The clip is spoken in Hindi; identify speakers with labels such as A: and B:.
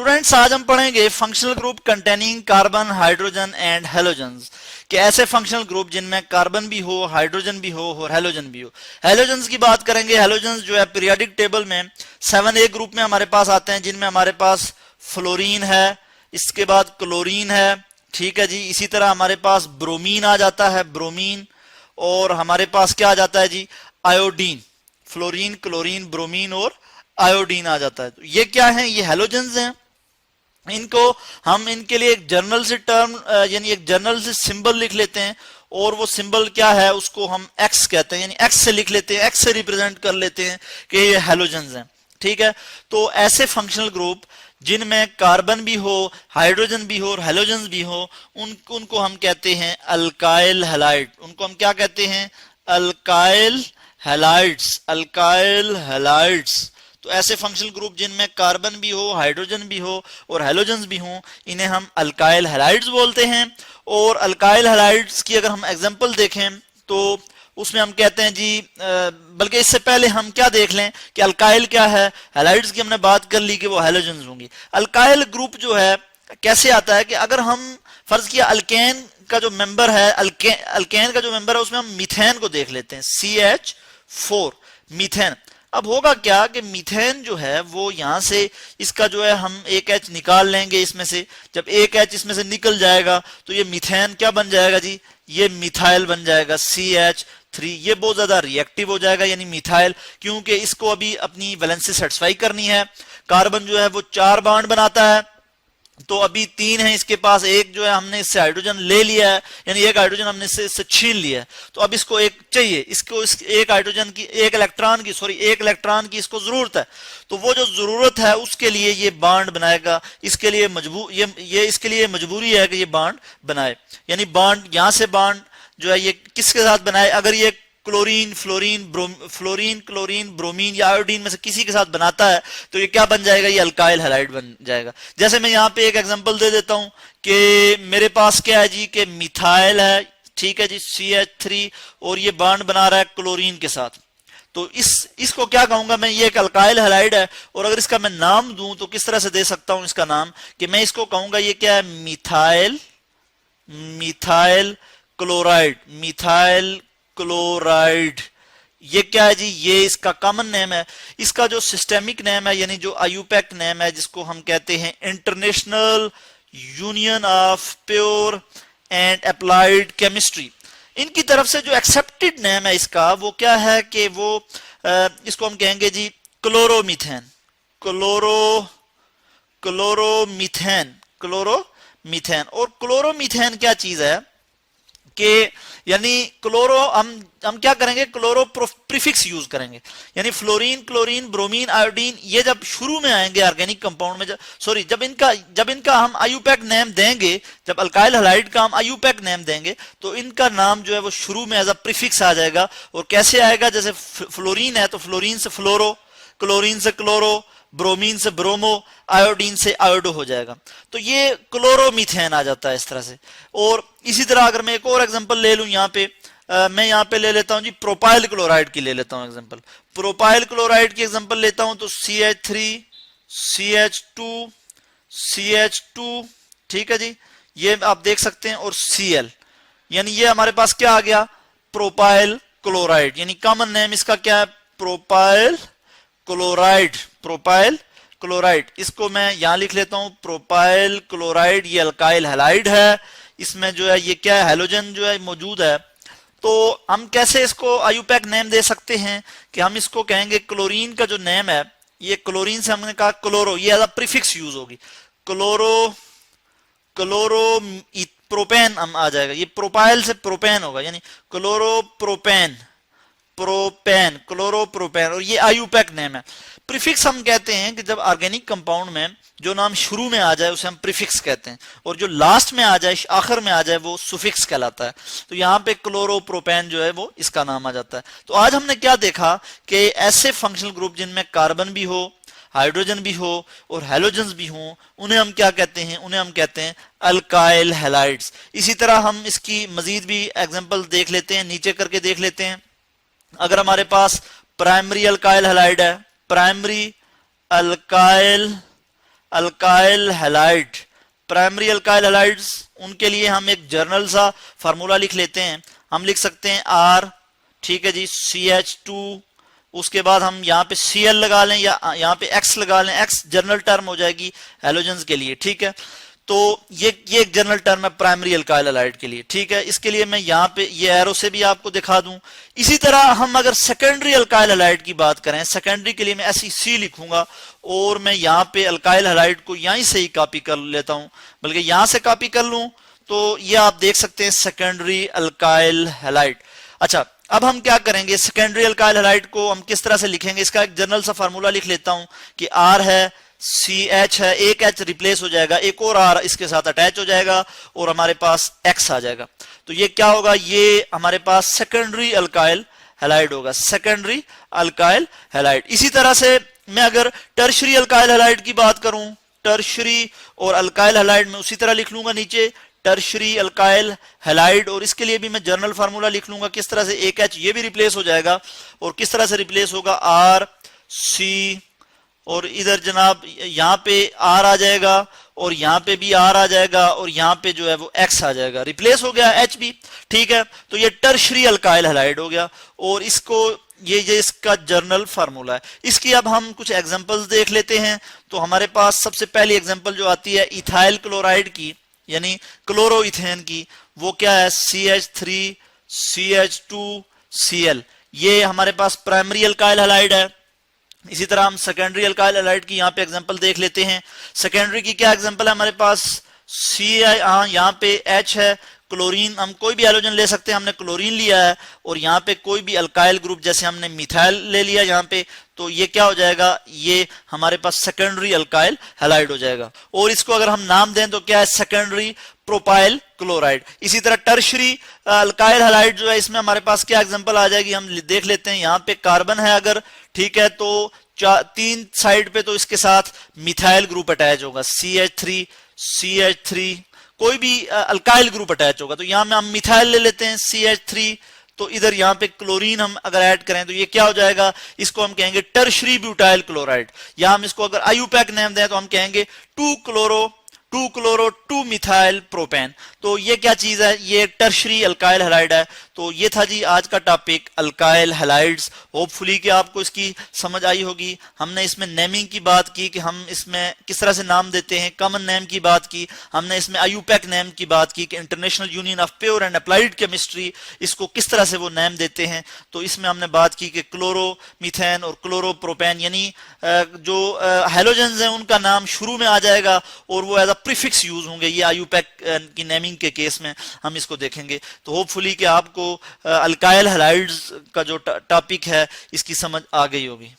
A: स्टूडेंट्स आज हम पढ़ेंगे functional group containing carbon, hydrogen and halogens कि ऐसे फंक्शनल ग्रुप जिनमें कार्बन भी हो, हाइड्रोजन भी हो और हेलोजन भी हो। हेलोजन्स की बात करेंगे। हेलोजन्स जो है पीरियोडिक टेबल में 7A ग्रुप में हमारे पास आते हैं, जिनमें हमारे पास फ्लोरीन है, इसके बाद क्लोरीन है, ठीक है जी। इसी तरह हमारे पास ब्रोमीन आ जाता है, ब्रोमीन, और हमारे पास क्या आ जाता है जी, आयोडीन। फ्लोरीन, क्लोरीन, ब्रोमीन और आयोडीन आ जाता है। तो ये क्या है, ये हेलोजन्स हैं। इनको हम इनके लिए एक जर्नल से टर्म यानी एक जर्नल से सिंबल लिख लेते हैं, और वो सिंबल क्या है उसको हम एक्स कहते हैं, यानी एक्स से लिख लेते हैं, एक्स से रिप्रेजेंट कर लेते हैं कि ये हेलोजन्स हैं, ठीक है। तो ऐसे फंक्शनल ग्रुप जिनमें कार्बन भी हो, हाइड्रोजन भी हो और हेलोजन्स भी हो, उनको हम कहते हैं अल्काइल हैलाइड। उनको हम क्या कहते हैं, अल्काइल हैलाइड्स, अल्काइल हैलाइड्स। तो ऐसे फंक्शनल ग्रुप जिनमें कार्बन भी हो, हाइड्रोजन भी हो और हेलोजन्स भी हों, इन्हें हम अल्काइल हैलाइड्स बोलते हैं। और अल्काइल हैलाइड्स की अगर हम एग्जांपल देखें तो उसमें हम कहते हैं जी, बल्कि इससे पहले हम क्या देख लें कि अल्काइल क्या है। हैलाइड्स की हमने बात कर ली कि वो हेलोजन्स होंगी। अल्काइल ग्रुप जो है कैसे आता है कि अगर हम फर्ज किया अल्केन का जो मेंबर है, अल्केन का जो मेंबर है उसमें हम मीथेन को देख लेते हैं, CH4 मीथेन। अब होगा क्या कि मीथेन जो है वो यहां से इसका जो है हम एक H निकाल लेंगे इसमें से। जब एक H इसमें से निकल जाएगा तो ये मीथेन क्या बन जाएगा जी, ये मिथाइल बन जाएगा, CH3। ये बहुत ज्यादा रिएक्टिव हो जाएगा यानी मिथाइल, क्योंकि इसको अभी अपनी वैलेंसी सेटिस्फाई करनी है। कार्बन जो है वो 4 बॉन्ड बनाता है, तो अभी 3 है इसके पास, एक जो है हमने इससे हाइड्रोजन ले लिया है, यानी एक हाइड्रोजन हमने इससे छीन लिया है। तो अब इसको एक चाहिए, इसको एक हाइड्रोजन की, एक इलेक्ट्रॉन की इसको जरूरत है। तो वो जो जरूरत है उसके लिए ये बॉन्ड बनाएगा, इसके लिए इसके लिए मजबूरी है कि ये बॉन्ड बनाए। यानी बॉन्ड यहां से बॉन्ड जो है ये किसके साथ बनाए, अगर ये क्लोरीन, क्लोरीन, ब्रोमीन या आयोडीन में से किसी के साथ बनाता है तो ये क्या बन जाएगा, ये अल्काइल हैलाइड बन जाएगा। जैसे मैं यहाँ पे एक एग्जांपल दे देता हूं कि मेरे पास क्या है जी, कि मिथाइल है, ठीक है जी, CH3, और ये बॉन्ड बना रहा है क्लोरीन के साथ। तो इसको क्या कहूंगा मैं, ये एक अल्काइल हैलाइड है। और अगर इसका मैं नाम दूं तो किस तरह से दे सकता हूं इसका नाम, कि मैं इसको कहूंगा ये क्या है, मिथाइल क्लोराइड, मिथाइल क्लोराइड। ये क्या है जी, ये इसका कॉमन नेम है। इसका जो सिस्टेमिक नेम है यानी जो आईयूपैक नेम है, जिसको हम कहते हैं international union of pure and applied chemistry, इनकी तरफ से जो एक्सेप्टेड नेम है इसका वो क्या है कि वो इसको हम कहेंगे जी क्लोरोमीथेन, क्लोरोमीथेन। और क्लोरोमीथेन क्या चीज है कि यानी क्लोरो हम क्या करेंगे, क्लोरो प्रीफिक्स यूज करेंगे। यानी फ्लोरीन, क्लोरीन, ब्रोमीन, आयोडीन ये जब शुरू में आएंगे ऑर्गेनिक कंपाउंड में, जब इनका हम आईयूपैक नेम देंगे, जब अल्काइल हैलाइड का हम आईयूपैक नेम देंगे तो इनका नाम जो है वो शुरू में एज अ प्रीफिक्स आ जाएगा। और कैसे आएगा, जैसे फ्लोरीन है तो फ्लोरीन से फ्लोरो, क्लोरीन से क्लोरो, ब्रोमीन से ब्रोमो, आयोडीन से आयोडो हो जाएगा। तो ये क्लोरोमीथेन आ जाता है इस तरह से। और इसी तरह अगर मैं एक और एग्जांपल ले लूं यहाँ पे, मैं यहाँ पे ले लेता हूं जी प्रोपाइल क्लोराइड की ले लेता हूं एग्जांपल। प्रोपाइल क्लोराइड की एग्जांपल लेता हूं तो CH3, CH2, ठीक है जी, ये आप देख सकते हैं, और Cl, यानी ये हमारे पास क्या आ गया, प्रोपाइल क्लोराइड। यानी कॉमन नेम इसका क्या है, प्रोपाइल क्लोराइड। इसको मैं यहां लिख लेता हूं, प्रोपाइल क्लोराइड। ये अल्काइल हैलाइड है, इसमें जो है ये क्या है, हेलोजन जो है मौजूद है। तो हम कैसे इसको आईयूपैक नेम दे सकते हैं कि हम इसको कहेंगे, क्लोरीन का जो नेम है, ये क्लोरीन से हमने कहा क्लोरो, ये एज अ प्रीफिक्स यूज होगी, क्लोरो प्रोपेन हम आ जाएगा, ये प्रोपाइल से प्रोपेन होगा, यानी क्लोरोप्रोपेन, क्लोरोप्रोपेन। और ये आईयूपैक नेम है। प्रीफिक्स हम कहते हैं कि जब ऑर्गेनिक कंपाउंड में जो नाम शुरू में आ जाए उसे हम प्रीफिक्स कहते हैं, और जो लास्ट में आ जाए, आखिर में आ जाए, वो सुफिक्स कहलाता है। तो यहाँ पे क्लोरोप्रोपेन जो है वो इसका नाम आ जाता है। तो आज हमने क्या देखा कि ऐसे फंक्शनल ग्रुप जिनमें कार्बन भी हो, हाइड्रोजन भी हो और हेलोजन्स भी हो, उन्हें हम क्या कहते हैं, उन्हें हम कहते हैं अल्काइल हैलाइड्स। इसी तरह हम इसकी मजीद भी एग्जांपल देख लेते हैं, नीचे करके देख लेते हैं। अगर हमारे पास प्राइमरी अल्काइल हैलाइड है, primary alkyl alkyl halide, primary alkyl halides, उनके लिए हम एक जर्नल सा फार्मूला लिख लेते हैं। हम लिख सकते हैं R, ठीक है जी, CH2, उसके बाद हम यहाँ पे Cl लगा लें या यहाँ पे X लगा लें, X जर्नल टर्म हो जाएगी हैलोजेंस के लिए, ठीक है। तो ये एक जनरल टर्म है प्राइमरी अल्काइल हैलाइड के लिए, ठीक है। इसके लिए मैं यहाँ पे ये एरो से भी आपको दिखा दूं। इसी तरह हम अगर सेकेंडरी अल्काइल हैलाइड की बात करें, सेकेंडरी के लिए मैं SEC लिखूंगा और मैं यहाँ पे अल्काइल हैलाइड को यहीं से ही कॉपी कर लेता हूं, बल्कि यहां से कॉपी कर लूं तो ये आप देख सकते हैं सेकेंडरी अल्काइल हैलाइड। अच्छा, अब हम क्या करेंगे, सेकेंडरी अल्काइल हैलाइड को हम किस तरह से लिखेंगे, इसका एक जनरल सा फार्मूला लिख लेता हूं कि R है, CH है, एक H रिप्लेस हो जाएगा, एक और R इसके साथ अटैच हो जाएगा और हमारे पास X आ जाएगा। तो ये क्या होगा, ये हमारे पास सेकेंडरी अल्काइल हैलाइड होगा, सेकेंडरी अल्काइल हैलाइड। इसी तरह से मैं अगर टर्शरी अल्काइल हैलाइड की बात करूं, टर्शरी और अल्काइल हैलाइड में उसी तरह लिख लूंगा नीचे टर्शरी अल्काइल हैलाइड, और इसके लिए भी मैं जनरल फार्मूला लिख लूंगा किस तरह से, एक H ये भी रिप्लेस हो जाएगा और किस तरह से रिप्लेस होगा, R C, और इधर जनाब यहाँ पे R आ जाएगा और यहाँ पे भी R आ जाएगा और यहाँ पे जो है वो X आ जाएगा, रिप्लेस हो गया H भी, ठीक है। तो ये टर्शरी अल्काइल हैलाइड हो गया और इसको ये इसका जर्नल फार्मूला है। इसकी अब हम कुछ एग्जांपल्स देख लेते हैं। तो हमारे पास सबसे पहली एग्जांपल जो आती है इथाइल क्लोराइड की, यानी क्लोरोइथेन की, वो क्या है, CH3 CH2 Cl, ये हमारे पास प्राइमरी अल्काइल हैलाइड है। इसी तरह हम सेकेंडरी अल्काइल हैलाइड की यहाँ पे एग्जांपल देख लेते हैं। सेकेंडरी की क्या एग्जांपल है हमारे पास, यहाँ पे H है, क्लोरीन, हम कोई भी हैलोजन ले सकते हैं, हमने क्लोरीन लिया है, और यहाँ पे कोई भी अल्काइल ग्रुप जैसे हमने मिथाइल ले लिया यहाँ पे, तो ये क्या हो जाएगा, ये हमारे पास सेकेंडरी अल्काइल हैलाइड हो जाएगा। और इसको अगर हम नाम दें तो क्या है, सेकेंडरी प्रोपाइल क्लोराइड। इसी तरह टर्शरी अल्काइल हैलाइड जो है, इसमें हमारे पास क्या एग्जांपल आ जाएगी, हम देख लेते हैं। यहाँ पे कार्बन है अगर, ठीक है, तो तीन साइड पे तो इसके साथ मिथाइल ग्रुप अटैच होगा, CH3 CH3, कोई भी अल्काइल ग्रुप अटैच होगा। तो यहां में हम मिथाइल ले लेते हैं CH3, तो इधर यहाँ पे क्लोरीन हम अगर ऐड करें तो ये क्या हो जाएगा, इसको हम कहेंगे टर्शरी ब्यूटाइल क्लोराइड, या हम इसको अगर आयुपैक नेम दें तो हम कहेंगे 2 2 मिथाइल प्रोपेन। तो ये क्या चीज है, ये टर्शरी अल्काइल हैलाइड है। तो ये था जी आज का टॉपिक अल्काइल हैलाइड्स। होपफुली कि आपको इसकी समझ आई होगी। हमने इसमें नेमिंग की बात की कि हम इसमें किस तरह से नाम देते हैं, कॉमन नेम की बात की, हमने इसमें आयुपैक नेम की बात की कि international union of pure and applied chemistry इसको किस तरह से वो नेम देते हैं। तो इसमें हमने बात की कि क्लोरो मीथेन और क्लोरो प्रोपेन, यानी जो हैलोजेंस हैं उनका नाम शुरू में आ जाएगा और वो एज अ प्रीफिक्स यूज होंगे। ये आयुपैक की नेमिंग के केस में हम इसको देखेंगे। तो होपफुली कि आपको अल्काइल हैलाइड्स का जो टॉपिक है इसकी समझ आ गई होगी।